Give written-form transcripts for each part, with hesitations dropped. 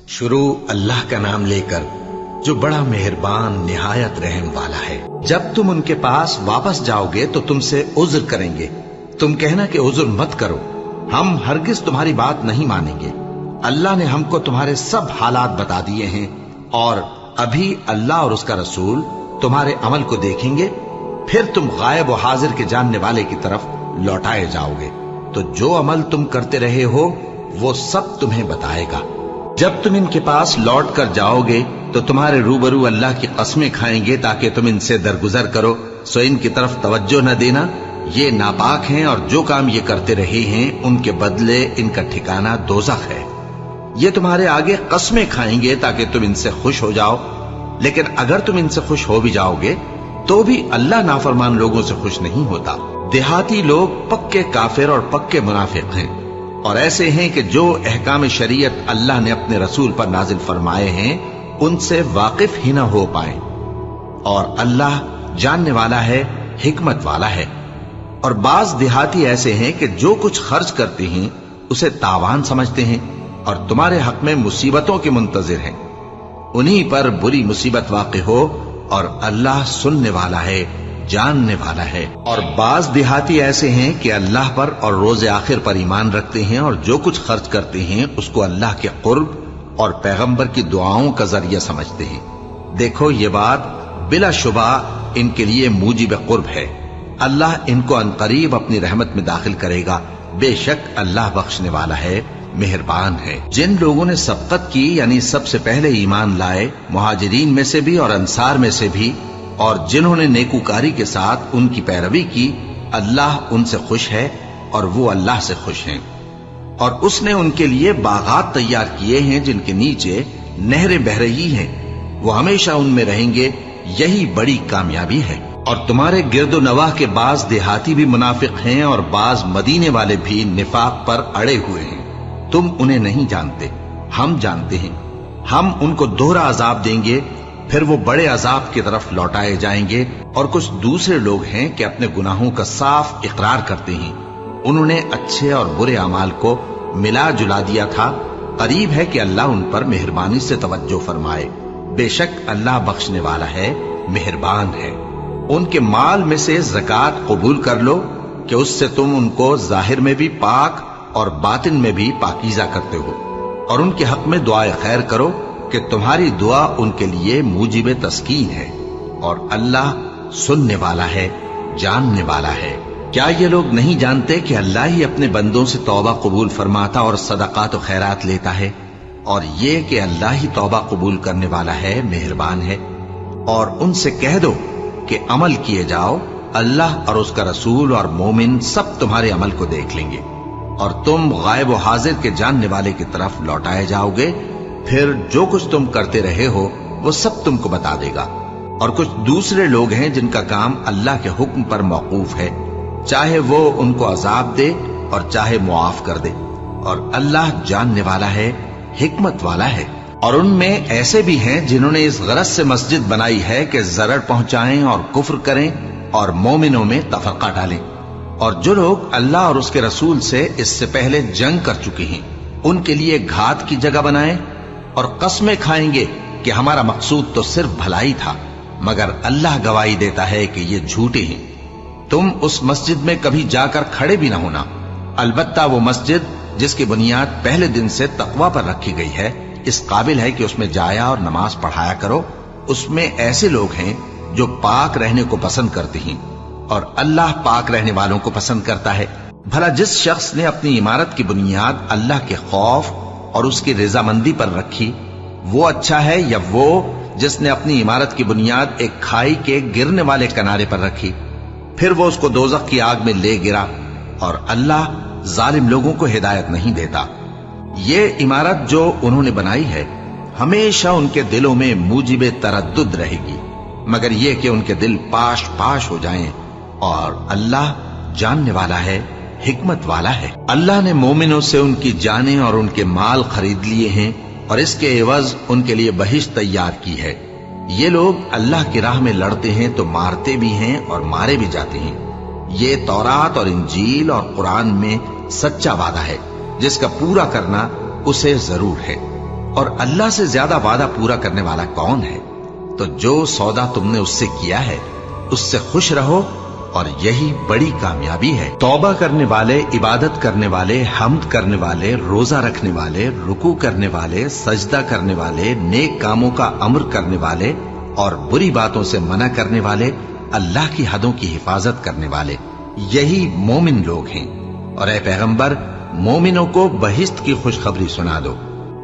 शुरू अल्लाह का नाम लेकर जो बड़ा मेहरबान निहायत रहम वाला है। जब तुम उनके पास वापस जाओगे तो तुमसे उज्र करेंगे। तुम कहना कि उज्र मत करो, हम हरगिज तुम्हारी बात नहीं मानेंगे। अल्लाह ने हमको तुम्हारे सब हालात बता दिए हैं और अभी अल्लाह और उसका रसूल तुम्हारे अमल को देखेंगे, फिर तुम गायब और हाजिर के जानने वाले की तरफ लौटाए जाओगे। तो जो अमल तुम करते रहे हो वो सब तुम्हें बताएगा। जब तुम इनके पास लौट कर जाओगे तो तुम्हारे रूबरू अल्लाह की कस्में खाएंगे ताकि तुम इनसे दरगुजर करो, सो इनकी तरफ तवज्जो न देना। ये नापाक हैं और जो काम ये करते रहे हैं उनके बदले इनका ठिकाना दोज़ख है। ये तुम्हारे आगे कस्में खाएंगे ताकि तुम इनसे खुश हो जाओ, लेकिन अगर तुम इनसे खुश हो भी जाओगे तो भी अल्लाह नाफरमान लोगों से खुश नहीं होता। देहाती लोग पक्के काफिर और पक्के मुनाफिक हैं और ऐसे हैं कि जो अहकाम शरीयत अल्लाह ने अपने रसूल पर नाजिल फरमाए हैं उनसे वाकिफ ही न हो पाए। और अल्लाह जानने वाला है, हिकमत वाला है। और बाज देहाती ऐसे हैं कि जो कुछ खर्च करते हैं उसे तावान समझते हैं और तुम्हारे हक में मुसीबतों के मुंतजिर हैं। उन्हीं पर बुरी मुसीबत वाक़ हो और अल्लाह सुनने वाला है, जानने वाला है। और बाज देहाती ऐसे हैं कि अल्लाह पर और रोज़े आखिर पर ईमान रखते हैं और जो कुछ खर्च करते हैं उसको अल्लाह के कुर्ब और पैगंबर की दुआओं का जरिया समझते हैं। देखो ये बात बिलाशुबा इनके लिए मूजिब कुर्ब है। अल्लाह इनको अनकरीब अपनी रहमत में दाखिल करेगा। बेशक अल्लाह बख्शने वाला है, मेहरबान है। जिन लोगों ने सबकत की यानी सबसे पहले ईमान लाए, मुहाजिरीन में से भी और अंसार में से भी, और जिन्होंने नेकूकारी के साथ उनकी पैरवी की, अल्लाह उनसे खुश है और वो अल्लाह से खुश हैं। और उसने उनके लिए बागात तैयार किए हैं जिनके नीचे नहरें बह रही हैं, वो हमेशा उनमें रहेंगे। यही बड़ी कामयाबी है। और तुम्हारे गिरदो नवाह के बाज देहाती भी मुनाफिक हैं और बाज मदीने वाले भी निफाक पर अड़े हुए हैं। तुम उन्हें नहीं जानते, हम जानते हैं। हम उनको दोहरा अजाब देंगे, फिर वो बड़े अजाब की तरफ लौटाए जाएंगे। और कुछ दूसरे लोग हैं कि अपने गुनाहों का साफ इकरार करते हैं। उन्होंने अच्छे और बुरे अमाल को मिला जुला दिया था। करीब है कि अल्लाह उन पर मेहरबानी से तवज्जो फरमाए। बेशक अल्लाह बख्शने वाला है, मेहरबान है। उनके माल में से ज़कात कबूल कर लो कि उससे तुम उनको जाहिर में भी पाक और बातिन में भी पाकीज़ा करते हो। और उनके हक में दुआए खैर करो कि तुम्हारी दुआ उनके लिए मूजिब तस्कीन है। और अल्लाह सुनने वाला है, जानने वाला है। क्या ये लोग नहीं जानते कि अल्लाह ही अपने बंदों से तौबा कबूल फरमाता और सदकात और खैरात लेता है? और ये कि अल्लाह ही तौबा कबूल करने वाला है, मेहरबान है। और उनसे कह दो कि अमल किए जाओ, अल्लाह और उसका रसूल और मोमिन सब तुम्हारे अमल को देख लेंगे और तुम गायब व हाजिर के जानने वाले की तरफ लौटाए जाओगे। फिर जो कुछ तुम करते रहे हो वो सब तुमको बता देगा। और कुछ दूसरे लोग हैं जिनका काम अल्लाह के हुक्म पर मौकूफ है, चाहे वो उनको अजाब दे और चाहे मुआफ कर दे। और अल्लाह जानने वाला है, हिकमत वाला है। और उनमें ऐसे भी हैं जिन्होंने इस गरज से मस्जिद बनाई है कि जरर पहुंचाएं और कुफ्र करें और मोमिनों में तफरका डालें। और जो लोग अल्लाह और उसके रसूल से इससे पहले जंग कर चुके हैं उनके लिए घात की जगह बनाएं और कस्में खाएंगे कि हमारा मकसूद तो सिर्फ भलाई था, मगर अल्लाह गवाही देता है कि ये झूठे हैं। तुम उस मस्जिद में कभी जाकर खड़े भी ना होना, अलबत्ता वो मस्जिद जिसकी बुनियाद पहले दिन से तकवा पर रखी गई है इस काबिल है कि उसमें जाया और नमाज पढ़ाया करो। उसमें ऐसे लोग हैं जो पाक रहने को पसंद करते हैं और अल्लाह पाक रहने वालों को पसंद करता है। भला जिस शख्स ने अपनी इमारत की बुनियाद अल्लाह के खौफ और उसकी रजामंदी पर रखी वो अच्छा है, या वो जिसने अपनी इमारत की बुनियाद एक खाई के गिरने वाले किनारे पर रखी, फिर वो उसको दोज़ख की आग में ले गिरा। और अल्लाह जालिम लोगों को हिदायत नहीं देता। ये इमारत जो उन्होंने बनाई है हमेशा उनके दिलों में मूजिबे तरद्दुद रहेगी, मगर ये कि उनके दिल पाश पाश हो जाएं। और अल्लाह जानने वाला है, हिकमत वाला है। अल्लाह ने मोमिनों से उनकी जानें और उनके माल खरीद लिए हैं और इसके एवज उनके लिए बहिश्त तैयार की है। ये लोग अल्लाह की राह में लड़ते हैं तो मारते भी हैं और मारे भी जाते हैं। ये तौरात और इंजील और कुरान में सच्चा वादा है जिसका पूरा करना उसे जरूर है। और अल्लाह से ज्यादा वादा पूरा करने वाला कौन है? तो जो सौदा तुमने उससे किया है उससे खुश रहो, और यही बड़ी कामयाबी है। तौबा करने वाले, इबादत करने वाले, हम्द करने वाले, रोजा रखने वाले, रुकू करने वाले, सजदा करने वाले, नेक कामों का अमर करने वाले और बुरी बातों से मना करने वाले, अल्लाह की हदों की हिफाजत करने वाले, यही मोमिन लोग हैं। और ए पैगंबर, मोमिनों को बहिश्त की खुशखबरी सुना दो।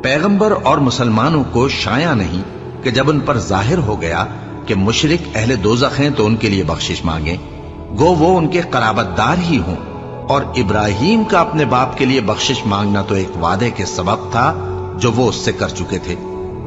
पैगंबर और मुसलमानों को शाया नहीं कि जब उन पर जाहिर हो गया कि मुशरिक अहले दोज़ख हैं तो उनके लिए बख्शिश मांगे, गो वो उनके कराबतदार ही हों। और इब्राहिम का अपने बाप के लिए बख्शिश मांगना तो एक वादे के सबब था जो वो उससे कर चुके थे,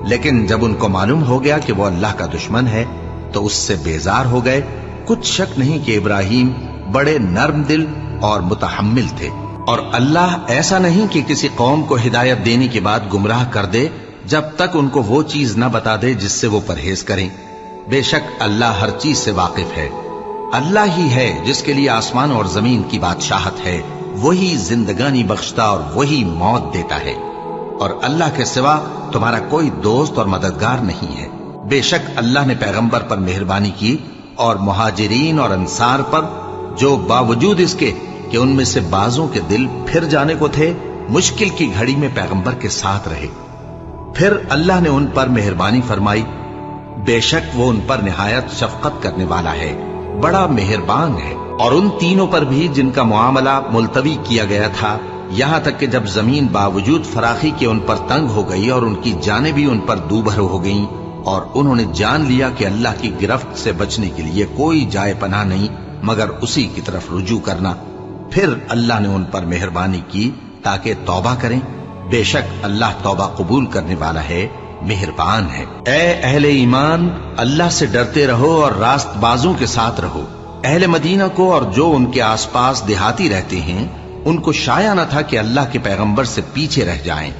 लेकिन जब उनको मालूम हो गया कि वो अल्लाह का दुश्मन है तो उससे बेजार हो गए। कुछ शक नहीं कि इब्राहिम बड़े नर्म दिल और मुतहम्मिल थे, और अल्लाह ऐसा नहीं कि किसी कौम को हिदायत देने के बाद गुमराह कर दे जब तक उनको वो चीज न बता दे जिससे वो परहेज करें। बेशक अल्लाह हर चीज से वाकिफ है। अल्लाह ही है जिसके लिए आसमान और जमीन की बादशाहत है, वही जिंदगानी बख्शता और वही मौत देता है, और अल्लाह के सिवा तुम्हारा कोई दोस्त और मददगार नहीं है। बेशक अल्लाह ने पैगंबर पर मेहरबानी की और मुहाजिरीन और अंसार पर, जो बावजूद इसके कि उनमें से बाजों के दिल फिर जाने को थे, मुश्किल की घड़ी में पैगंबर के साथ रहे। फिर अल्लाह ने उन पर मेहरबानी फरमाई। बेशक वो उन पर निहायत शफकत करने वाला है, बड़ा मेहरबान है। और उन तीनों पर भी जिनका मुआमला मुलतवी किया गया था, यहां तक कि जब जमीन बावजूद फराखी के उन पर तंग हो गई और उनकी जानें भी उन पर दूभर हो गईं, और उन्होंने जान लिया कि अल्लाह की गिरफ्त से बचने के लिए कोई जाए पनाह नहीं मगर उसी की तरफ रुजू करना। फिर अल्लाह ने उन पर मेहरबानी की ताकि तौबा करें। बेशक अल्लाह तौबा कबूल करने वाला है, मेहरबान है। ए अहले ईमान, अल्लाह से डरते रहो और रास्तबाजों के साथ रहो। अहले मदीना को और जो उनके आसपास देहाती रहते हैं, उनको शाया न था कि अल्लाह के पैगंबर से पीछे रह जाएं,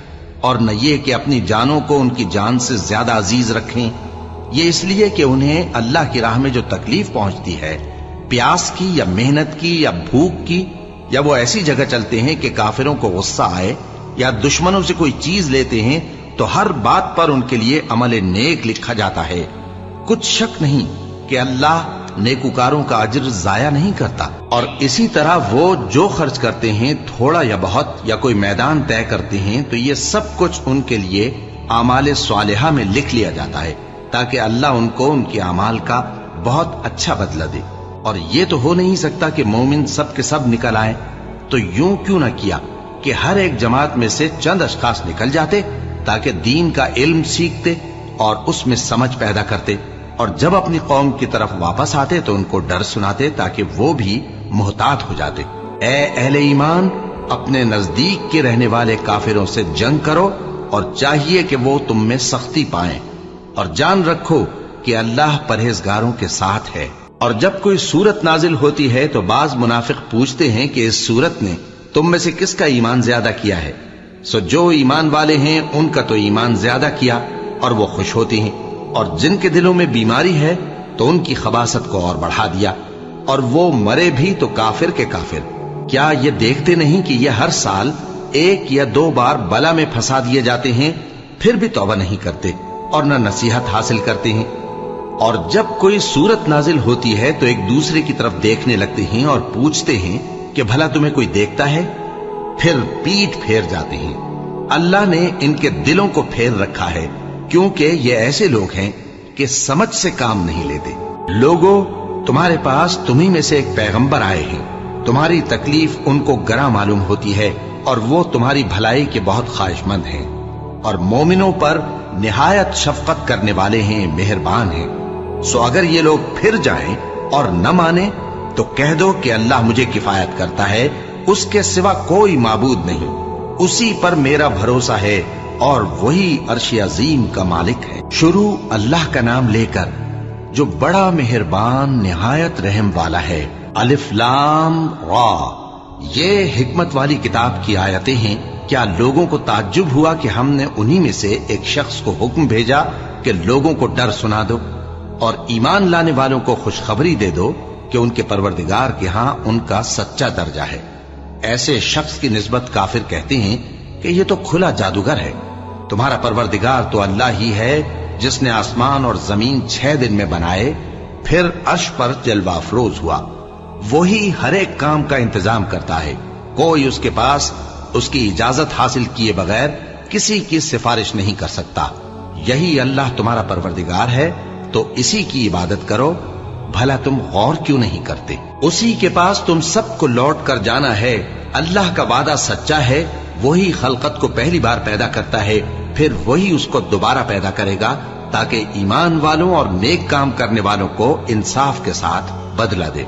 और न ये कि अपनी जानों को उनकी जान से ज्यादा अजीज रखें। ये इसलिए कि उन्हें अल्लाह की राह में जो तकलीफ पहुंचती है, प्यास की या मेहनत की या भूख की, या वो ऐसी जगह चलते हैं कि काफिरों को गुस्सा आए या दुश्मनों से कोई चीज लेते हैं, तो हर बात पर उनके लिए अमल नेक लिखा जाता है। कुछ शक नहीं कि अल्लाह नेकुकारों का अज्र जाया नहीं करता। और इसी तरह वो जो खर्च करते हैं, थोड़ा या बहुत, या कोई मैदान तय करते हैं, तो ये सब कुछ उनके लिए आमाले स्वालिहा में लिख लिया जाता है, ताकि अल्लाह उनको उनके अमाल का बहुत अच्छा बदला दे। और ये तो हो नहीं सकता कि मोमिन सब के सब निकल आए, तो यूं क्यों न किया कि हर एक जमात में से चंद अशखास निकल जाते, ताकि दीन का इल्म सीखते और उसमें समझ पैदा करते, और जब अपनी कौम की तरफ वापस आते तो उनको डर सुनाते ताकि वो भी मुहतात हो जाते। ए अहले ईमान, अपने नजदीक के रहने वाले काफिरों से जंग करो, और चाहिए कि वो तुम में सख्ती पाएं, और जान रखो कि अल्लाह परहेजगारों के साथ है। और जब कोई सूरत नाजिल होती है तो बाज मुनाफिक पूछते हैं कि इस सूरत ने तुम में से किसका ईमान ज्यादा किया है। सो जो ईमान वाले हैं उनका तो ईमान ज्यादा किया और वो खुश होते हैं, और जिनके दिलों में बीमारी है तो उनकी खबासत को और बढ़ा दिया, और वो मरे भी तो काफिर के काफिर। क्या ये देखते नहीं कि ये हर साल 1 या 2 बार बला में फंसा दिए जाते हैं, फिर भी तौबा नहीं करते और न नसीहत हासिल करते हैं। और जब कोई सूरत नाजिल होती है तो एक दूसरे की तरफ देखने लगते हैं और पूछते हैं कि भला तुम्हें कोई देखता है, फिर पीठ फेर जाते हैं। अल्लाह ने इनके दिलों को फेर रखा है, क्योंकि ये ऐसे लोग हैं कि समझ से काम नहीं लेते। लोगों, तुम्हारे पास तुम्ही में से एक पैगंबर आए हैं, तुम्हारी तकलीफ उनको गरा मालूम होती है, और वो तुम्हारी भलाई के बहुत ख्वाहिशमंद हैं, और मोमिनों पर निहायत शफकत करने वाले हैं, मेहरबान हैं। सो अगर ये लोग फिर जाएं और न माने तो कह दो कि अल्लाह मुझे किफायत करता है, उसके सिवा कोई माबूद नहीं, उसी पर मेरा भरोसा है, और वही अर्श अजीम का मालिक है। शुरू अल्लाह का नाम लेकर जो बड़ा मेहरबान निहायत रहम वाला है। अलिफ लाम रा, ये हिकमत वाली किताब की आयतें हैं। क्या लोगों को ताज्जुब हुआ कि हमने उन्हीं में से एक शख्स को हुक्म भेजा कि लोगों को डर सुना दो और ईमान लाने वालों को खुशखबरी दे दो कि उनके परवरदिगार के यहां उनका सच्चा दर्जा है। ऐसे शख्स की निस्बत काफिर कहते हैं कि ये तो खुला जादूगर है। तुम्हारा परवरदिगार तो अल्लाह ही है जिसने आसमान और जमीन 6 दिन में बनाए, फिर अर्श पर जलवा अफरोज हुआ। वही हर एक काम का इंतजाम करता है, कोई उसके पास उसकी इजाजत हासिल किए बगैर किसी की सिफारिश नहीं कर सकता। यही अल्लाह तुम्हारा परवरदिगार है, तो इसी की इबादत करो। भला तुम गौर क्यों नहीं करते? उसी के पास तुम सबको लौट कर जाना है। अल्लाह का वादा सच्चा है, वही खलकत को पहली बार पैदा करता है, फिर वही उसको दोबारा पैदा करेगा, ताकि ईमान वालों और नेक काम करने वालों को इंसाफ के साथ बदला दे।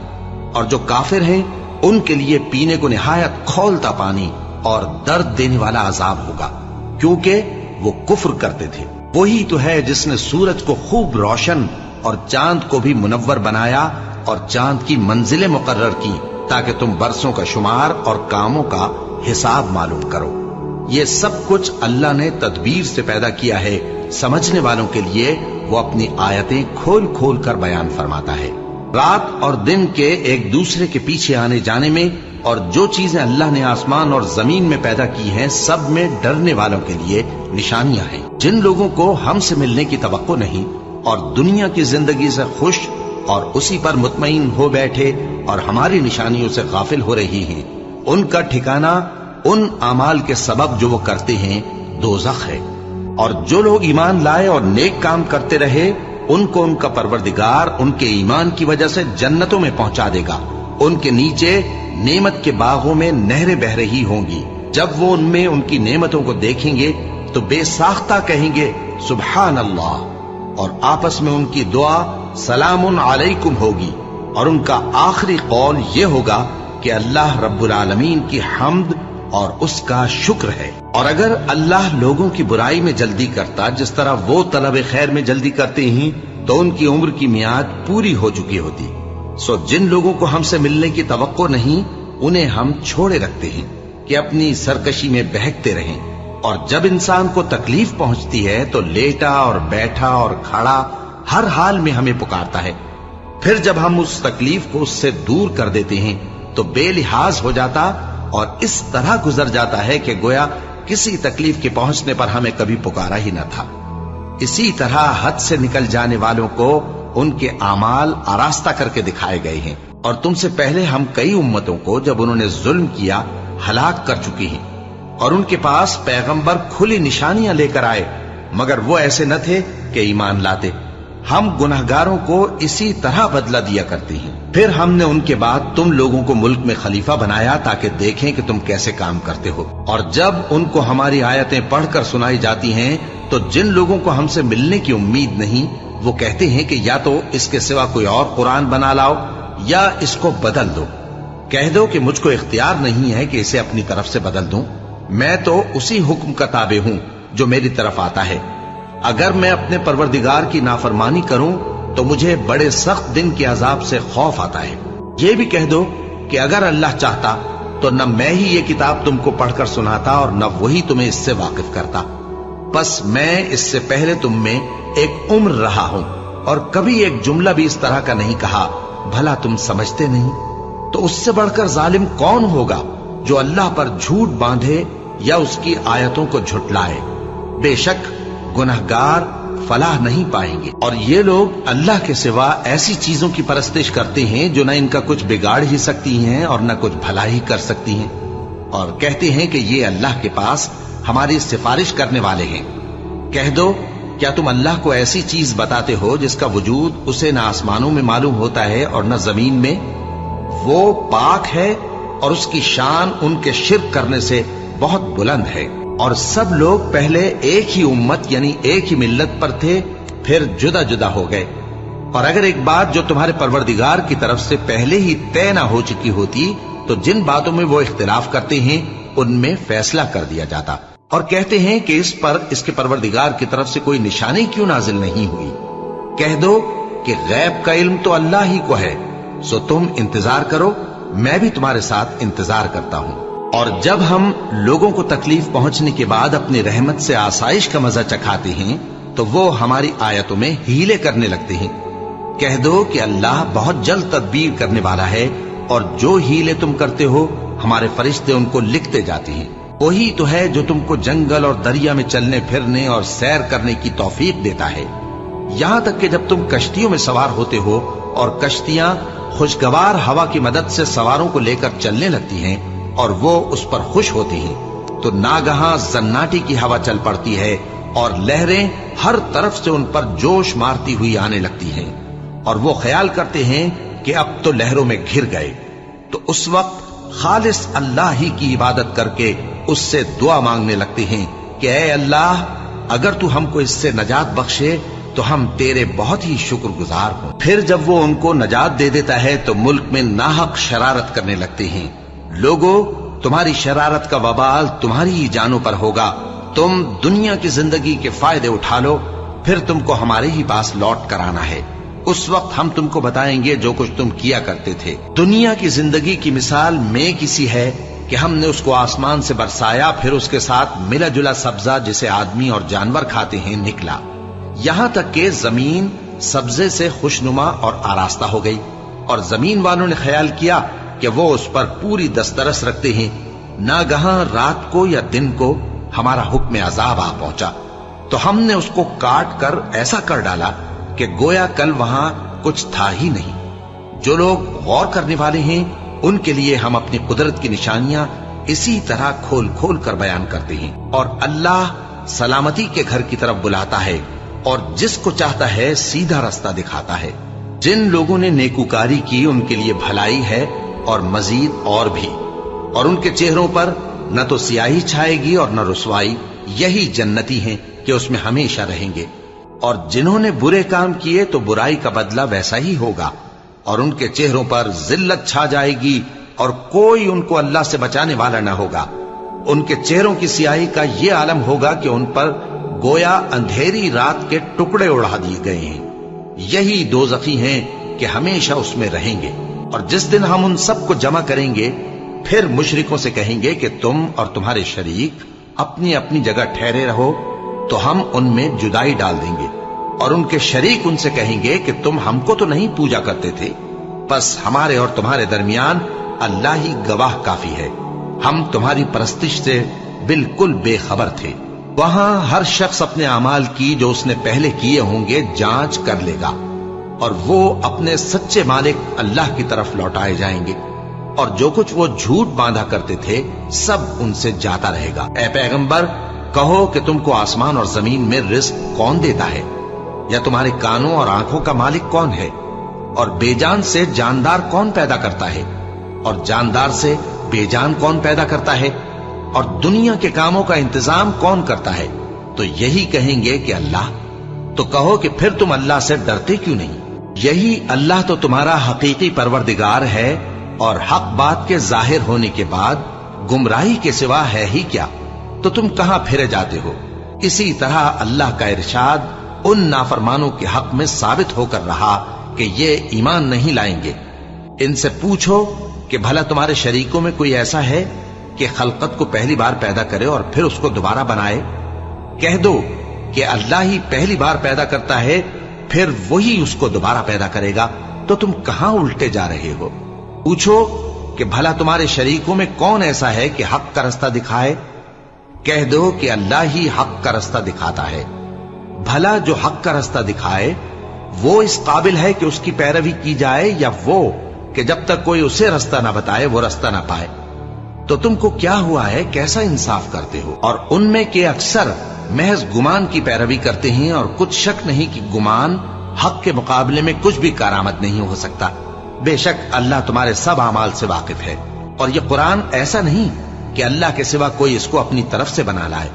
और जो काफिर हैं उनके लिए पीने को निहायत खौलता पानी और दर्द देने वाला अजाब होगा, क्योंकि वो कुफ्र करते थे। वही तो है जिसने सूरज को खूब रोशन और चांद को भी मुनव्वर बनाया और चांद की मंजिलें मुकर्रर की, ताकि तुम बरसों का शुमार और कामों का हिसाब मालूम करो। ये सब कुछ अल्लाह ने तदबीर से पैदा किया है। समझने वालों के लिए वो अपनी आयतें खोल खोल कर बयान फरमाता है। रात और दिन के एक दूसरे के पीछे आने जाने में और जो चीजें अल्लाह ने आसमान और जमीन में पैदा की हैं, सब में डरने वालों के लिए निशानियां हैं। जिन लोगों को हमसे मिलने की तवक्को नहीं और दुनिया की जिंदगी से खुश और उसी पर मुतमईन हो बैठे और हमारी निशानियों से गाफिल हो रही हैं, उनका ठिकाना उन अमाल के सबब जो वो करते हैं दोज़ख है। और जो लोग ईमान लाए और नेक काम करते रहे, उनको उनका परवरदिगार उनके ईमान की वजह से जन्नतों में पहुंचा देगा। उनके नीचे नेमत के बागों में नहरें बह रही होंगी। जब वो उनमें उनकी नेमतों को देखेंगे तो बेसाख्ता कहेंगे सुभान अल्लाह, और आपस में उनकी दुआ सलामुन अलैकुम होगी। और उनका आखिरी कौल ये होगा कि अल्लाह रब्बुल आलमीन की हम्द और उसका शुक्र है। और अगर अल्लाह लोगों की बुराई में जल्दी करता जिस तरह वो तलब खैर में जल्दी करते हैं, तो उनकी उम्र की मियाद पूरी हो चुकी होती। सो जिन लोगों को हमसे मिलने की तवक्को नहीं, उन्हें हम छोड़े रखते हैं कि अपनी सरकशी में बहकते रहें। और जब इंसान को तकलीफ पहुंचती है तो लेटा और बैठा और खड़ा हर हाल में हमें पुकारता है। फिर जब हम उस तकलीफ को उससे दूर कर देते हैं तो बेलिहाज हो जाता और इस तरह गुजर जाता है कि गोया किसी तकलीफ के पहुंचने पर हमें कभी पुकारा ही न था। इसी तरह हद से निकल जाने वालों को उनके आमाल आरास्ता करके दिखाए गए हैं। और तुमसे पहले हम कई उम्मतों को जब उन्होंने जुल्म किया हलाक कर चुके हैं, और उनके पास पैगंबर खुली निशानियां लेकर आए, मगर वो ऐसे न थे कि ईमान लाते। हम गुनहगारों को इसी तरह बदला दिया करते हैं। फिर हमने उनके बाद तुम लोगों को मुल्क में खलीफा बनाया ताकि देखें कि तुम कैसे काम करते हो। और जब उनको हमारी आयतें पढ़कर सुनाई जाती हैं तो जिन लोगों को हमसे मिलने की उम्मीद नहीं, वो कहते हैं कि या तो इसके सिवा कोई और कुरान बना लाओ या इसको बदल दो। कह दो कि मुझको इख्तियार नहीं है कि इसे अपनी तरफ से बदल दूं। मैं तो उसी हुक्म का ताबे हूं जो मेरी तरफ आता है। अगर मैं अपने परवरदिगार की नाफरमानी करूं तो मुझे बड़े सख्त दिन के अजाब से खौफ आता है। ये भी कह दो कि अगर अल्लाह चाहता तो न मैं ही ये किताब तुमको पढ़कर सुनाता और न वही तुम्हें इससे वाकिफ करता। बस मैं इससे पहले तुम में एक उम्र रहा हूं और कभी एक जुमला भी इस तरह का नहीं कहा। भला तुम समझते नहीं? तो उससे बढ़कर जालिम कौन होगा जो अल्लाह पर झूठ बांधे या उसकी आयतों को झुटलाए। बेशक गुनहगार फलाह नहीं पाएंगे। और ये लोग अल्लाह के सिवा ऐसी चीजों की परस्तिश करते हैं जो न इनका कुछ बिगाड़ ही सकती हैं और न कुछ भला ही कर सकती हैं, और कहते हैं कि ये अल्लाह के पास हमारी सिफारिश करने वाले हैं। कह दो, क्या तुम अल्लाह को ऐसी चीज बताते हो जिसका वजूद उसे न आसमानों में मालूम होता है और न जमीन में? वो पाक है और उसकी शान उनके शिर्क करने से बहुत बुलंद है। और सब लोग पहले एक ही उम्मत यानी एक ही मिल्लत पर थे, फिर जुदा जुदा हो गए। और अगर एक बात जो तुम्हारे परवरदिगार की तरफ से पहले ही तय ना हो चुकी होती तो जिन बातों में वो इख्तिलाफ करते हैं उनमें फैसला कर दिया जाता। और कहते हैं कि इस पर इसके परवरदिगार की तरफ से कोई निशानी क्यों नाजिल नहीं हुई। कह दो कि गैब का इल्म तो अल्लाह ही को है, सो तुम इंतजार करो, मैं भी तुम्हारे साथ इंतजार करता हूं। और जब हम लोगों को तकलीफ पहुंचने के बाद अपनी रहमत से आसाइश का मजा चखाते हैं तो वो हमारी आयतों में हीले करने लगते हैं। कह दो कि अल्लाह बहुत जल्द तदबीर करने वाला है, और जो हीले तुम करते हो हमारे फरिश्ते उनको लिखते जाते हैं। وہی تو ہے جو تم کو جنگل اور دریا میں چلنے پھرنے اور سیر کرنے کی توفیق دیتا ہے، یہاں تک کہ جب تم کشتیوں میں سوار ہوتے ہو اور کشتیاں خوشگوار ہوا کی مدد سے سواروں کو لے کر چلنے لگتی ہیں اور وہ اس پر خوش ہوتی ہیں، تو ناگہاں زناٹی کی ہوا چل پڑتی ہے اور لہریں ہر طرف سے ان پر جوش مارتی ہوئی آنے لگتی ہیں، اور وہ خیال کرتے ہیں کہ اب تو لہروں میں گھر گئے، تو اس وقت خالص اللہ ہی کی عبادت کر کے اس سے دعا مانگنے لگتے ہیں کہ اے اللہ، اگر تو ہم کو اس سے نجات بخشے تو ہم تیرے بہت ہی شکر گزار ہوں۔ پھر جب وہ ان کو نجات دے دیتا ہے تو ملک میں ناحق شرارت کرنے لگتے ہیں۔ لوگو، تمہاری شرارت کا وبال تمہاری ہی جانوں پر ہوگا، تم دنیا کی زندگی کے فائدے اٹھا لو، پھر تم کو ہمارے ہی پاس لوٹ کر آنا ہے، اس وقت ہم تم کو بتائیں گے جو کچھ تم کیا کرتے تھے۔ دنیا کی زندگی کی مثال میں کسی ہے کہ ہم نے اس کو آسمان سے برسایا، پھر اس کے ساتھ ملا جلا سبزہ جسے آدمی اور جانور کھاتے ہیں نکلا، یہاں تک کہ زمین سبزے سے خوشنما اور آراستہ ہو گئی، اور زمین والوں نے خیال کیا کہ وہ اس پر پوری دسترس رکھتے ہیں۔ ناگہاں رات کو یا دن کو ہمارا حکم عذاب آ پہنچا، تو ہم نے اس کو کاٹ کر ایسا کر ڈالا کہ گویا کل وہاں کچھ تھا ہی نہیں۔ جو لوگ غور کرنے والے ہیں ان کے لیے ہم اپنی قدرت کی نشانیاں اسی طرح کھول کھول کر بیان کرتے ہیں، اور اللہ سلامتی کے گھر کی طرف بلاتا ہے اور جس کو چاہتا ہے سیدھا رستہ دکھاتا ہے۔ جن لوگوں نے نیکوکاری کی ان کے لیے بھلائی ہے اور مزید اور بھی، اور ان کے چہروں پر نہ تو سیاہی چھائے گی اور نہ رسوائی، یہی جنتی ہیں کہ اس میں ہمیشہ رہیں گے۔ اور جنہوں نے برے کام کیے تو برائی کا بدلہ ویسا ہی ہوگا، اور ان کے چہروں پر ذلت چھا جائے گی اور کوئی ان کو اللہ سے بچانے والا نہ ہوگا۔ ان کے چہروں کی سیاہی کا یہ عالم ہوگا کہ ان پر گویا اندھیری رات کے ٹکڑے اڑا دیے گئے ہیں، یہی دوزخی ہیں کہ ہمیشہ اس میں رہیں گے۔ اور جس دن ہم ان سب کو جمع کریں گے، پھر مشرکوں سے کہیں گے کہ تم اور تمہارے شریک اپنی اپنی جگہ ٹھہرے رہو، تو ہم ان میں جدائی ڈال دیں گے، اور ان کے شریک ان سے کہیں گے کہ تم ہم کو تو نہیں پوجا کرتے تھے، بس ہمارے اور تمہارے درمیان اللہ ہی گواہ کافی ہے، ہم تمہاری پرستش سے بالکل بے خبر تھے۔ وہاں ہر شخص اپنے اعمال کی جو اس نے پہلے کیے ہوں گے جانچ کر لے گا، اور وہ اپنے سچے مالک اللہ کی طرف لوٹائے جائیں گے، اور جو کچھ وہ جھوٹ باندھا کرتے تھے سب ان سے جاتا رہے گا۔ اے پیغمبر، کہو کہ تم کو آسمان اور زمین میں رزق کون دیتا ہے، یا تمہارے کانوں اور آنکھوں کا مالک کون ہے، اور بے جان سے جاندار کون پیدا کرتا ہے، اور جاندار سے بے جان کون پیدا کرتا ہے، اور دنیا کے کاموں کا انتظام کون کرتا ہے؟ تو یہی کہیں گے کہ اللہ۔ تو کہو کہ پھر تم اللہ سے ڈرتے کیوں نہیں؟ یہی اللہ تو تمہارا حقیقی پروردگار ہے، اور حق بات کے ظاہر ہونے کے بعد گمراہی کے سوا ہے ہی کیا؟ تو تم کہاں پھرے جاتے ہو؟ اسی طرح اللہ کا ارشاد ان نافرمانوں کے حق میں ثابت ہو کر رہا کہ یہ ایمان نہیں لائیں گے۔ ان سے پوچھو کہ بھلا تمہارے شریکوں میں کوئی ایسا ہے کہ خلقت کو پہلی بار پیدا کرے اور پھر اس کو دوبارہ بنائے؟ کہہ دو کہ اللہ ہی پہلی بار پیدا کرتا ہے، پھر وہی اس کو دوبارہ پیدا کرے گا، تو تم کہاں الٹے جا رہے ہو؟ پوچھو کہ بھلا تمہارے شریکوں میں کون ایسا ہے کہ حق کا رستہ دکھائے؟ کہہ دو کہ اللہ ہی حق کا رستہ دکھاتا ہے۔ بھلا جو حق کا رستہ دکھائے وہ اس قابل ہے کہ اس کی پیروی کی جائے، یا وہ کہ جب تک کوئی اسے رستہ نہ بتائے وہ رستہ نہ پائے؟ تو تم کو کیا ہوا ہے، کیسا انصاف کرتے ہو؟ اور ان میں کے اکثر محض گمان کی پیروی کرتے ہیں، اور کچھ شک نہیں کہ گمان حق کے مقابلے میں کچھ بھی کارآمد نہیں ہو سکتا۔ بے شک اللہ تمہارے سب اعمال سے واقف ہے، اور یہ قرآن ایسا نہیں کہ اللہ کے سوا کوئی اس کو اپنی طرف سے بنا لائے۔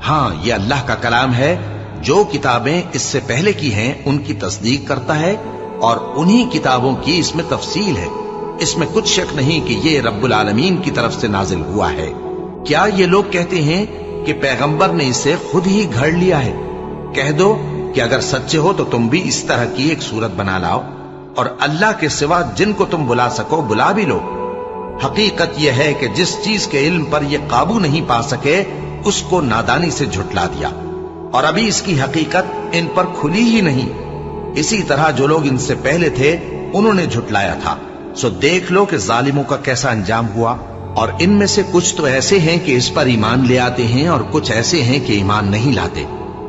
ہاں، یہ اللہ کا کلام ہے، جو کتابیں اس سے پہلے کی ہیں ان کی تصدیق کرتا ہے، اور انہی کتابوں کی اس میں تفصیل ہے۔ اس میں کچھ شک نہیں کہ یہ رب العالمین کی طرف سے نازل ہوا ہے۔ کیا یہ لوگ کہتے ہیں کہ پیغمبر نے اسے خود ہی گھڑ لیا ہے؟ کہہ دو کہ اگر سچے ہو تو تم بھی اس طرح کی ایک صورت بنا لاؤ، اور اللہ کے سوا جن کو تم بلا سکو بلا بھی لو۔ حقیقت یہ ہے کہ جس چیز کے علم پر یہ قابو نہیں پا سکے اس کو نادانی سے جھٹلا دیا، اور ابھی اس کی حقیقت ان پر کھلی ہی نہیں۔ اسی طرح جو لوگ ان سے پہلے تھے انہوں نے جھٹلایا تھا، سو دیکھ لو کہ ظالموں کا کیسا انجام ہوا۔ اور ان میں سے کچھ تو ایسے ہیں کہ اس پر ایمان لے آتے ہیں اور کچھ ایسے ہیں کہ ایمان نہیں لاتے،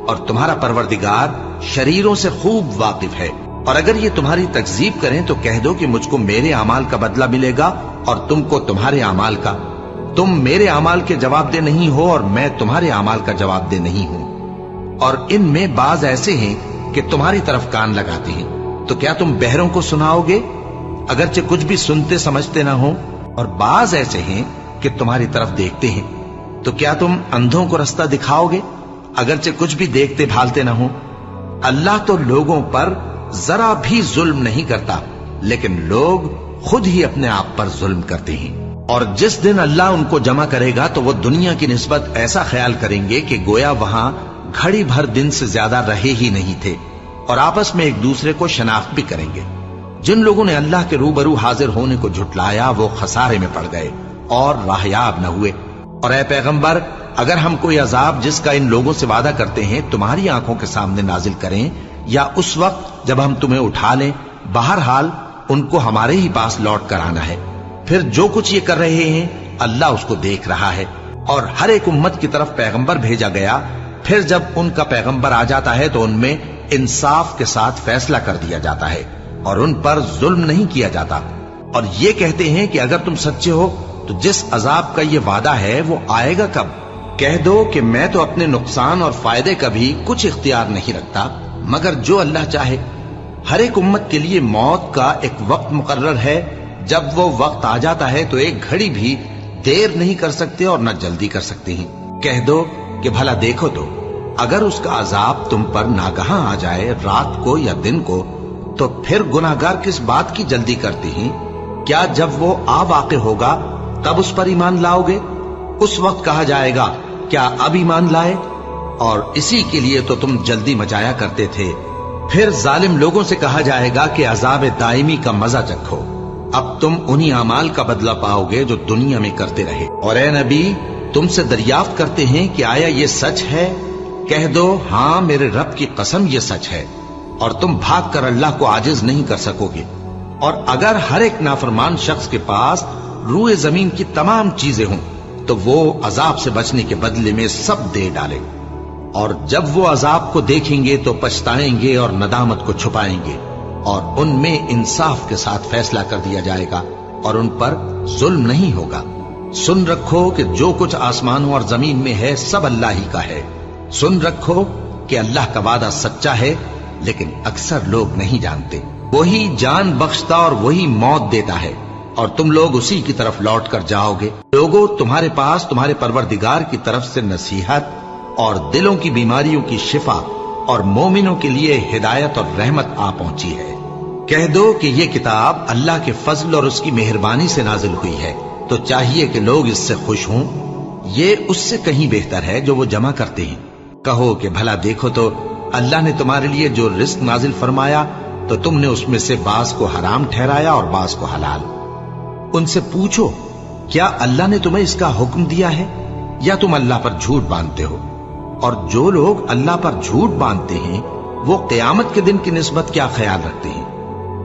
اور تمہارا پروردگار شریروں سے خوب واقف ہے۔ اور اگر یہ تمہاری تکذیب کریں تو کہہ دو کہ مجھ کو میرے اعمال کا بدلہ ملے گا اور تم کو تمہارے اعمال کا۔ تم میرے اعمال کے جواب دہ نہیں ہو اور میں تمہارے اعمال کا جواب دہ نہیں ہوں۔ اور ان میں بعض ایسے ہیں کہ تمہاری طرف کان لگاتے ہیں، تو کیا تم بہروں کو سناؤ گے اگرچہ کچھ بھی سنتے سمجھتے نہ ہو؟ اور بعض ایسے ہیں کہ تمہاری طرف دیکھتے ہیں، تو کیا تم اندھوں کو رستہ دکھاؤ گے اگرچہ کچھ بھی دیکھتے بھالتے نہ ہو؟ اللہ تو لوگوں پر ذرا بھی ظلم نہیں کرتا، لیکن لوگ خود ہی اپنے آپ پر ظلم کرتے ہیں۔ اور جس دن اللہ ان کو جمع کرے گا تو وہ دنیا کی نسبت ایسا خیال کریں گے کہ گویا وہاں گھڑی بھر دن سے زیادہ رہے ہی نہیں تھے، اور آپس میں ایک دوسرے کو شناخت بھی کریں گے۔ جن لوگوں نے اللہ کے روبرو حاضر ہونے کو جھٹلایا وہ خسارے میں پڑ گئے اور راہیاب نہ ہوئے۔ اور اے پیغمبر، اگر ہم کوئی عذاب جس کا ان لوگوں سے وعدہ کرتے ہیں تمہاری آنکھوں کے سامنے نازل کریں یا اس وقت جب ہم تمہیں اٹھا لیں، بہرحال ان کو ہمارے ہی پاس لوٹ کر آنا ہے۔ پھر جو کچھ یہ کر رہے ہیں اللہ اس کو دیکھ رہا ہے۔ اور ہر ایک امت کی طرف پیغمبر بھیجا گیا، پھر جب ان کا پیغمبر آ جاتا ہے تو ان میں انصاف کے ساتھ فیصلہ کر دیا جاتا ہے اور ان پر ظلم نہیں کیا جاتا۔ اور یہ کہتے ہیں کہ اگر تم سچے ہو تو جس عذاب کا یہ وعدہ ہے وہ آئے گا کب؟ کہہ دو کہ میں تو اپنے نقصان اور فائدے کا بھی کچھ اختیار نہیں رکھتا مگر جو اللہ چاہے۔ ہر ایک امت کے لیے موت کا ایک وقت مقرر ہے، جب وہ وقت آ جاتا ہے تو ایک گھڑی بھی دیر نہیں کر سکتے اور نہ جلدی کر سکتے ہیں۔ کہہ دو کہ بھلا دیکھو تو اگر اس کا عذاب تم پر ناگہاں آ جائے رات کو یا دن کو تو پھر گناہگار کس بات کی جلدی کرتے ہیں؟ کیا جب وہ آ واقع ہوگا تب اس پر ایمان لاؤ گے؟ اس وقت کہا جائے گا کیا اب ایمان لائے؟ اور اسی کے لیے تو تم جلدی مچایا کرتے تھے۔ پھر ظالم لوگوں سے کہا جائے گا کہ عذاب دائمی کا مزہ چکھو، اب تم انہی اعمال کا بدلہ پاؤ گے جو دنیا میں کرتے رہے۔ اور اے نبی، تم سے دریافت کرتے ہیں کہ آیا یہ سچ ہے؟ کہہ دو ہاں میرے رب کی قسم یہ سچ ہے، اور تم بھاگ کر اللہ کو عاجز نہیں کر سکو گے۔ اور اگر ہر ایک نافرمان شخص کے پاس روئے زمین کی تمام چیزیں ہوں تو وہ عذاب سے بچنے کے بدلے میں سب دے ڈالے، اور جب وہ عذاب کو دیکھیں گے تو پچھتائیں گے اور ندامت کو چھپائیں گے، اور ان میں انصاف کے ساتھ فیصلہ کر دیا جائے گا اور ان پر ظلم نہیں ہوگا۔ سن رکھو کہ جو کچھ آسمانوں اور زمین میں ہے سب اللہ ہی کا ہے۔ سن رکھو کہ اللہ کا وعدہ سچا ہے، لیکن اکثر لوگ نہیں جانتے۔ وہی جان بخشتا اور وہی موت دیتا ہے، اور تم لوگ اسی کی طرف لوٹ کر جاؤ گے۔ لوگوں، تمہارے پاس تمہارے پروردگار کی طرف سے نصیحت اور دلوں کی بیماریوں کی شفا اور مومنوں کے لیے ہدایت اور رحمت آ پہنچی ہے۔ کہہ دو کہ یہ کتاب اللہ کے فضل اور اس کی مہربانی سے نازل ہوئی ہے، تو چاہیے کہ لوگ اس سے خوش ہوں۔ یہ اس سے کہیں بہتر ہے جو وہ جمع کرتے ہیں۔ کہو کہ بھلا دیکھو تو اللہ نے تمہارے لیے جو رزق نازل فرمایا تو تم نے اس میں سے بعض کو حرام ٹھہرایا اور بعض کو حلال۔ ان سے پوچھو کیا اللہ نے تمہیں اس کا حکم دیا ہے یا تم اللہ پر جھوٹ باندھتے ہو؟ اور جو لوگ اللہ پر جھوٹ باندھتے ہیں وہ قیامت کے دن کی نسبت کیا خیال رکھتے ہیں؟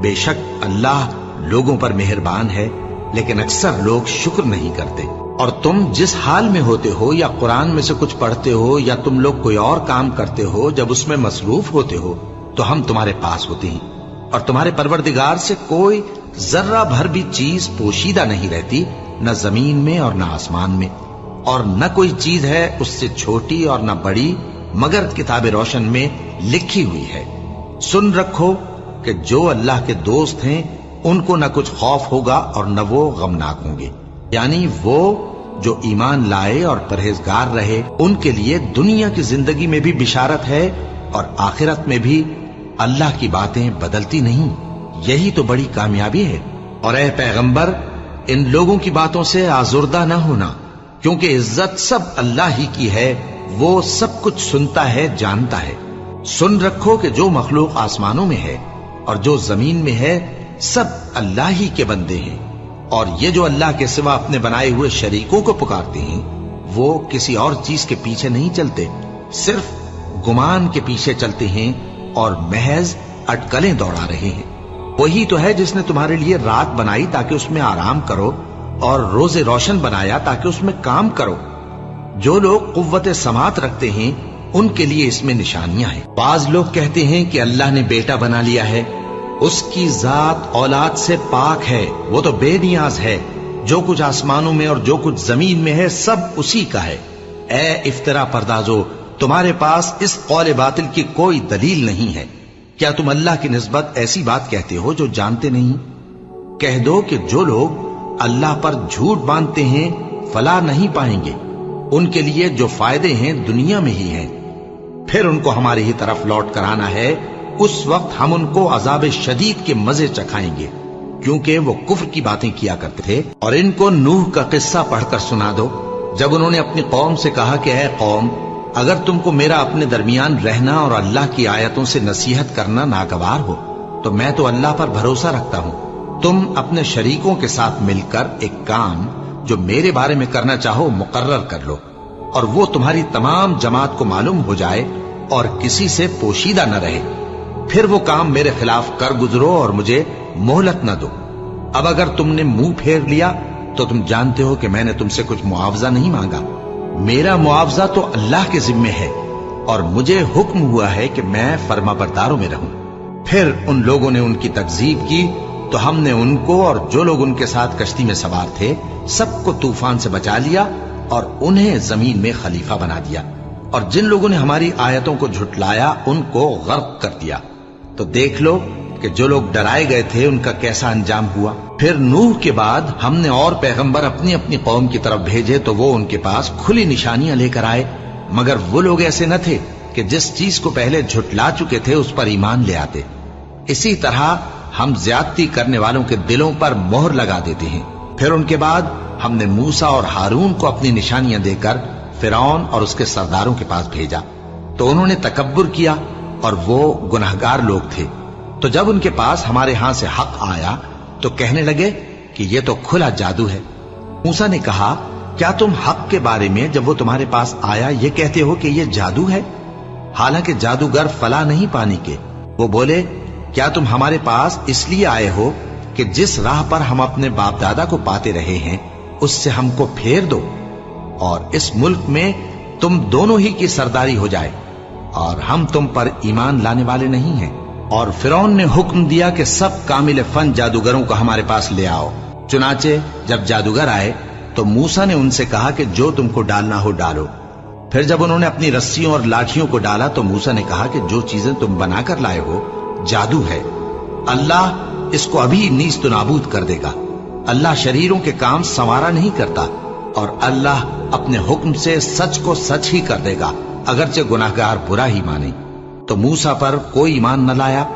بے شک اللہ لوگوں پر مہربان ہے، لیکن اکثر لوگ شکر نہیں کرتے۔ اور تم جس حال میں ہوتے ہو یا قرآن میں سے کچھ پڑھتے ہو یا تم لوگ کوئی اور کام کرتے ہو، جب اس میں مصروف ہوتے ہو تو ہم تمہارے پاس ہوتے ہیں، اور تمہارے پروردگار سے کوئی ذرہ بھر بھی چیز پوشیدہ نہیں رہتی، نہ زمین میں اور نہ آسمان میں، اور نہ کوئی چیز ہے اس سے چھوٹی اور نہ بڑی مگر کتاب روشن میں لکھی ہوئی ہے۔ سن رکھو کہ جو اللہ کے دوست ہیں ان کو نہ کچھ خوف ہوگا اور نہ وہ غمناک ہوں گے، یعنی وہ جو ایمان لائے اور پرہیزگار رہے ان کے لیے دنیا کی زندگی میں بھی بشارت ہے اور آخرت میں بھی اللہ کی باتیں بدلتی نہیں۔ یہی تو بڑی کامیابی ہے۔ اور اے پیغمبر، ان لوگوں کی باتوں سے آزردہ نہ ہونا، کیونکہ عزت سب اللہ ہی کی ہے، وہ سب کچھ سنتا ہے، جانتا ہے۔ سن رکھو کہ جو مخلوق آسمانوں میں ہے اور جو زمین میں ہے سب اللہ ہی کے بندے ہیں، اور یہ جو اللہ کے سوا اپنے بنائے ہوئے شریکوں کو پکارتے ہیں وہ کسی اور چیز کے پیچھے نہیں چلتے، صرف گمان کے پیچھے چلتے ہیں اور محض اٹکلیں دوڑا رہے ہیں۔ وہی تو ہے جس نے تمہارے لیے رات بنائی تاکہ اس میں آرام کرو اور रोजे रोशन बनाया ताकि उसमें काम करो। जो लोग कुव्वत समात रखते हैं उनके लिए इसमें निशानियां हैं। बाज लोग कहते हैं कि अल्लाह ने बेटा बना लिया है, उसकी जात औलाद से पाक है, वो तो बेनियाज है। जो कुछ आसमानों में और जो कुछ जमीन में है सब उसी का है। ए इफ्तरा परदाजो, तुम्हारे पास इस कौल बातिल की कोई दलील नहीं है। क्या तुम अल्लाह की निस्बत ऐसी बात कहते हो जो जानते नहीं? कह दो कि जो लोग अल्लाह पर झूठ बांधते हैं फलाह नहीं पाएंगे, उनके लिए जो फायदे हैं दुनिया में ही हैं। फिर उनको हमारी ही तरफ लौट कर आना है, उस वक्त हम उनको अजाब शदीद के मजे चखाएंगे, क्योंकि वो कुफ्र की बातें किया करते थे। और इनको नूह का किस्सा पढ़कर सुना दो, जब उन्होंने अपनी कौम से कहा कि ऐ कौम, अगर तुमको मेरा अपने दरमियान रहना और अल्लाह की आयतों से नसीहत करना नागवार हो तो मैं तो अल्लाह पर भरोसा रखता हूं। तुम अपने शरीकों के साथ मिलकर एक काम जो मेरे बारे में करना चाहो मुकर्रर कर लो, और वो तुम्हारी तमाम जमात को मालूम हो जाए और किसी से पोशीदा न रहे। फिर वो काम मेरे खिलाफ कर गुजरो और मुझे मोहलत न दो। अब अगर तुमने मुंह फेर लिया तो तुम जानते हो कि मैंने तुमसे कुछ मुआवजा नहीं मांगा। मेरा मुआवजा तो अल्लाह के जिम्मे है और मुझे हुक्म हुआ है कि मैं फर्माबरदारों में रहूं। फिर उन लोगों ने उनकी तकजीब की तो हमने उनको और जो लोग उनके साथ कश्ती में सवार थे सबको तूफान से बचा लिया और उन्हें जमीन में खलीफा बना दिया। और जिन लोगों ने हमारी आयतों को झुटलाया उनको गर्क कर दिया। तो देख लो कि जो लोग डराए गए थे उनका कैसा अंजाम हुआ। फिर नूह के बाद हमने और पैगंबर अपनी अपनी कौम की तरफ भेजे तो वो उनके पास खुली निशानियां लेकर आए, मगर वो लोग ऐसे न थे कि जिस चीज को पहले झुटला चुके थे उस पर ईमान ले आते। इसी तरह हम ज्यादती करने वालों के दिलों पर मोहर लगा देते हैं। फिर उनके बाद हमने मूसा और हारून को अपनी निशानियां देकर फिरौन और उसके सरदारों के पास भेजा, तो उन्होंने तकब्बुर किया और वो गुनहगार लोग थे। तो जब उनके पास हमारे यहां से हक आया तो कहने लगे कि ये तो खुला जादू है। मूसा ने कहा, क्या तुम हक के बारे में जब वो तुम्हारे पास आया ये कहते हो कि ये जादू है, हालांकि जादूगर फला नहीं पाने के। वो बोले, क्या तुम हमारे पास इसलिए आए हो कि जिस राह पर हम अपने बाप दादा को पाते रहे हैं उससे हमको फेर दो और इस मुल्क में तुम दोनों ही की सरदारी हो जाए, और हम तुम पर ईमान लाने वाले नहीं हैं। और फिरौन ने हुक्म दिया कि सब कामिल फन जादूगरों को हमारे पास ले आओ। चुनाचे जब जादूगर आए तो मूसा ने उनसे कहा कि जो तुमको डालना हो डालो। फिर जब उन्होंने अपनी रस्सियों और लाठियों को डाला तो मूसा ने कहा कि जो चीजें तुम बनाकर लाए हो जादू है, अल्लाह इसको अभी नीस्त नाबूद कर देगा। अल्लाह शरीरों के काम संवारा नहीं करता, और अल्लाह अपने हुक्म से सच को सच ही कर देगा, अगरचे गुनाहगार बुरा ही माने। तो मूसा पर कोई ईमान न लाया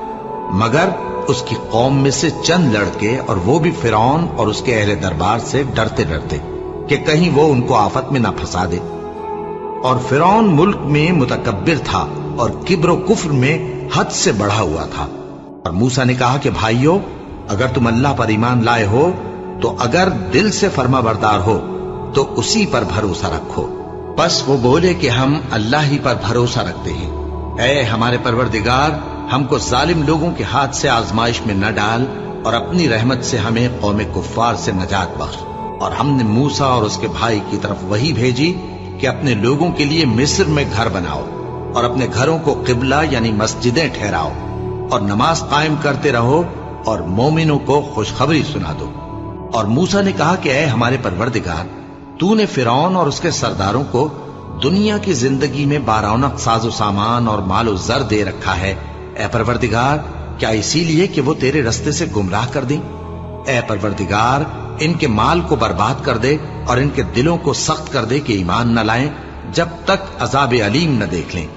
मगर उसकी कौम में से चंद लड़के, और वो भी फिरौन और उसके अहले दरबार से डरते डरते कि कहीं वो उनको आफत में न फंसा दे। और फिरौन मुल्क में मुतकब्बिर था और किब्र कुफ्र में हद से बढ़ा हुआ था। और मूसा ने कहा कि भाइयों, अगर तुम अल्लाह पर ईमान लाए हो तो अगर दिल से फर्माबरदार हो तो उसी पर भरोसा रखो। बस वो बोले कि हम अल्लाह ही पर भरोसा रखते हैं। ऐ हमारे परवरदिगार, हमको जालिम लोगों के हाथ से आजमाइश में न डाल और अपनी रहमत से हमें कौम कुफ्फार से नजात बख्श। और हमने मूसा और उसके भाई की तरफ वही भेजी कि अपने लोगों के लिए मिस्र में घर बनाओ और अपने घरों को किबला यानी मस्जिदें ठहराओ और नमाज कायम करते रहो और मोमिनों को खुशखबरी सुना दो। और मूसा ने कहा कि ऐ हमारे परवरदिगार, तूने फिरौन और उसके सरदारों को दुनिया की जिंदगी में बारौनक साजो सामान और मालो जर दे रखा है। ऐ परवरदिगार, क्या इसीलिए कि वो तेरे रस्ते से गुमराह कर दें? ऐ परवरदिगार, इनके माल को बर्बाद कर दे और इनके दिलों को सख्त कर दे कि ईमान न लाएं जब तक अजाब अलीम न देख लें।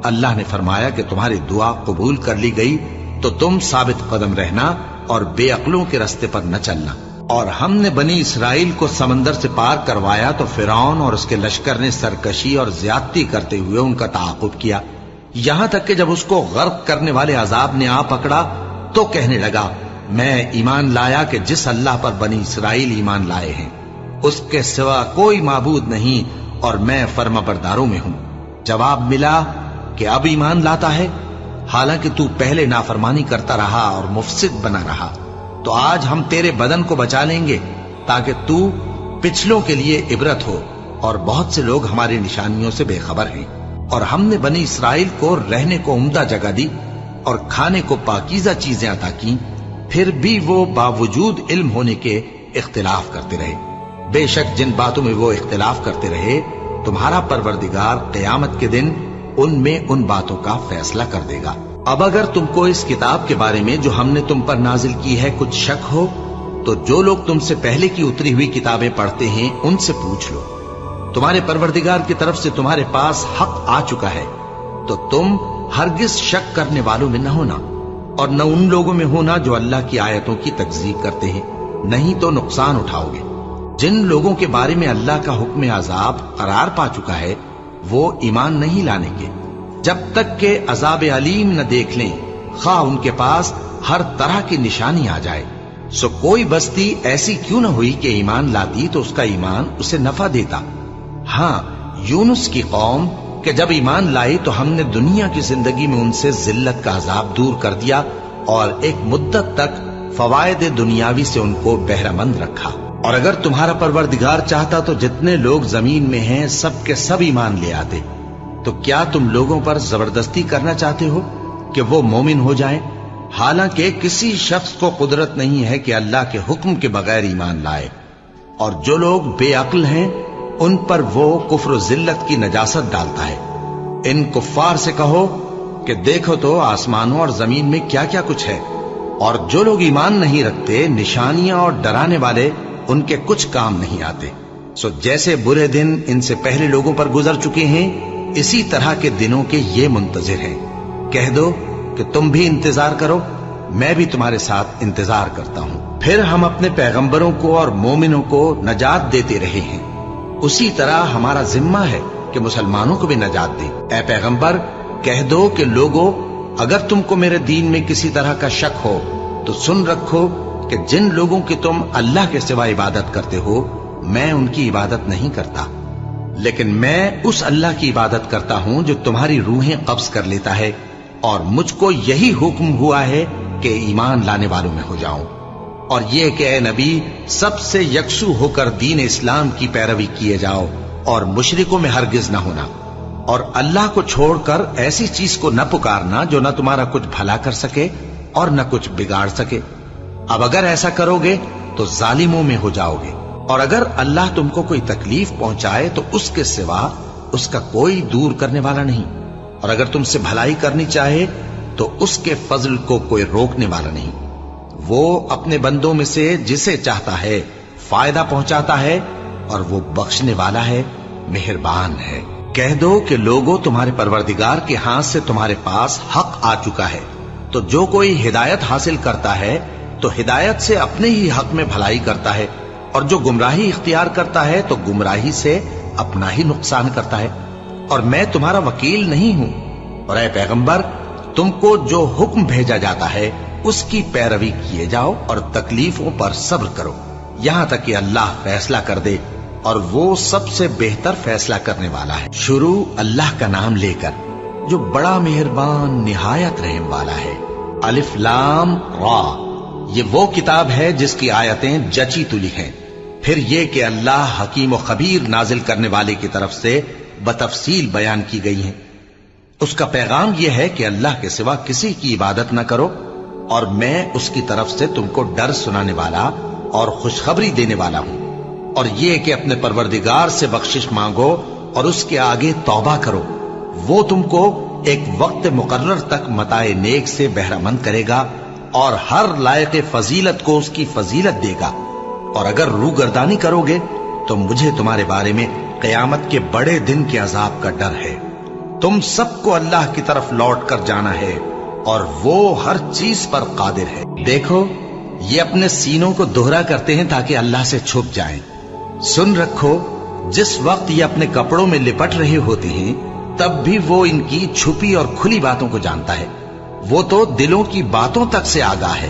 अल्लाह ने फरमाया कि तुम्हारी दुआ कबूल कर ली गई तो तुम साबित कदम रहना और बेअक्लों के रास्ते पर न चलना। और हमने बनी इसराइल को समंदर से पार करवाया तो फिरौन और उसके लश्कर ने सरकशी और ज्यादती करते हुए उनका ताक़ुब किया, यहां तक कि जब उसको गर्क करने वाले अजाब ने आ पकड़ा तो कहने लगा, मैं ईमान लाया कि जिस अल्लाह पर बनी इसराइल ईमान लाए हैं उसके सिवा कोई माबूद नहीं और मैं फर्माबरदारों में हूं। जवाब मिला कि अब ईमान लाता है, हालांकि तू पहले नाफरमानी करता रहा और मुफसिद बना रहा, तो आज हम तेरे बदन को बचा लेंगे ताकि तू पिछलों के लिए इबरत हो, और बहुत से लोग हमारी निशानियों से बेखबर हैं। और हमने बनी इसराइल को रहने को उम्दा जगह दी और खाने को पाकीज़ा चीजें अता की, फिर भी वो बावजूद इल्म होने के इख्तिलाफ करते रहे। बेशक जिन बातों में वो इख्तिलाफ करते रहे, तुम्हारा परवरदिगार क़यामत के दिन उनमें उन बातों का फैसला कर देगा। अब अगर तुमको इस किताब के बारे में जो हमने तुम पर नाजिल की है कुछ शक हो, तो जो लोग तुमसे पहले की उतरी हुई किताबें पढ़ते हैं उनसे पूछ लो। तुम्हारे परवरदिगार की तरफ से तुम्हारे पास हक आ चुका है, तो तुम हरगिज शक करने वालों में न होना, और न उन लोगों में होना जो अल्लाह की आयतों की तकज़ीब करते हैं, नहीं तो नुकसान उठाओगे। जिन लोगों के बारे में अल्लाह का हुक्म अजाब करार पा चुका है, वो ईमान नहीं लाने के जब तक के अजाब अलीम न देख लें, खा उनके पास हर तरह की निशानी आ जाए। सो कोई बस्ती ऐसी क्यों न हुई कि ईमान लाती तो उसका ईमान उसे नफा देता। हाँ, यूनुस की कौम कि जब ईमान लाई तो हमने दुनिया की जिंदगी में उनसे जिल्लत का अजाब दूर कर दिया और एक मुद्दत तक फवायद दुनियावी से उनको बहरामंद रखा। और अगर तुम्हारा परवरदिगार चाहता तो जितने लोग जमीन में हैं सब के सब ईमान ले आते। तो क्या तुम लोगों पर जबरदस्ती करना चाहते हो कि वो मोमिन हो जाएं? हालांकि किसी शख्स को कुदरत नहीं है कि अल्लाह के हुक्म के बगैर ईमान लाए। और जो लोग बेअक्ल हैं उन पर वो कुफ्र जिल्लत की नजासत डालता है। इन कुफ्फार से कहो कि देखो तो आसमानों और जमीन में क्या क्या कुछ है, और जो लोग ईमान नहीं रखते निशानियां और डराने वाले उनके कुछ काम नहीं आते। सो जैसे बुरे दिन इनसे पहले लोगों पर गुजर चुके हैं, इसी तरह के दिनों के ये मुंतजिर हैं। कह दो कि तुम भी इंतजार करो, मैं भी तुम्हारे साथ इंतजार करता हूं। फिर हम अपने पैगंबरों को और मोमिनों को नजात देते रहे हैं, उसी तरह हमारा जिम्मा है कि मुसलमानों को भी नजात दें। ए पैगंबर, कह दो कि लोगों, अगर तुमको मेरे दीन में किसी तरह का शक हो तो सुन रखो कि जिन लोगों की तुम अल्लाह के सिवा इबादत करते हो, मैं उनकी इबादत नहीं करता, लेकिन मैं उस अल्लाह की इबादत करता हूं जो तुम्हारी रूहें कब्ज कर लेता है, और मुझको यही हुक्म हुआ है कि ईमान लाने वालों में हो जाऊं। और ये कि ए नबी, सबसे यकसू होकर दीन इस्लाम की पैरवी किए जाओ और मुशरिकों में हरगिज न होना, और अल्लाह को छोड़कर ऐसी चीज को न पुकारना जो न तुम्हारा कुछ भला कर सके और न कुछ बिगाड़ सके। अब अगर ऐसा करोगे तो जालिमों में हो जाओगे, और अगर अल्लाह तुमको कोई तकलीफ पहुंचाए तो उसके सिवा उसका कोई दूर करने वाला नहीं, और अगर तुमसे भलाई करनी चाहे तो उसके फजल को कोई रोकने वाला नहीं। वो अपने बंदों में से जिसे चाहता है फायदा पहुंचाता है, और वो बख्शने वाला है, मेहरबान है। कह दो कि लोगों, तुम्हारे परवरदिगार के हाथ से तुम्हारे पास हक आ चुका है, तो जो कोई हिदायत हासिल करता है तो हिदायत से अपने ही हक में भलाई करता है, और जो गुमराही इख्तियार करता है तो गुमराही से अपना ही नुकसान करता है। और मैं तुम्हारा वकील नहीं हूं। और ऐ पैगंबर, तुमको जो हुक्म भेजा जाता है उसकी पैरवी किए जाओ और तकलीफों पर सब्र करो, यहां तक कि अल्लाह फैसला कर दे, और वो सबसे बेहतर फैसला करने वाला है। शुरू अल्लाह का नाम लेकर जो बड़ा मेहरबान निहायत रहम वाला है। अलिफ लाम रा, ये वो किताब है जिसकी आयतें जची तुली हैं। फिर ये कि अल्लाह हकीम और खबीर नाजिल करने वाले की तरफ से बतफसील बयान की गई हैं। उसका पैगाम यह है कि अल्लाह के सिवा किसी की इबादत न करो, और मैं उसकी तरफ से तुमको डर सुनाने वाला और खुशखबरी देने वाला हूं। और ये कि अपने परवरदिगार से बख्शिश मांगो और उसके आगे तौबा करो, वो तुमको एक वक्त मुकर्रर तक मताए नेक से बहरामंद करेगा और हर लायक फजीलत को उसकी फजीलत देगा। और अगर रूगर्दानी करोगे तो मुझे तुम्हारे बारे में क़यामत के बड़े दिन के अजाब का डर है। तुम सबको अल्लाह की तरफ लौट कर जाना है, और वो हर चीज पर कादिर है। देखो, ये अपने सीनों को दोहरा करते हैं ताकि अल्लाह से छुप जाएं। सुन रखो, जिस वक्त ये अपने कपड़ों में लिपट रहे होते हैं, तब भी वो इनकी छुपी और खुली बातों को जानता है। वो तो दिलों की बातों तक से आगाह है।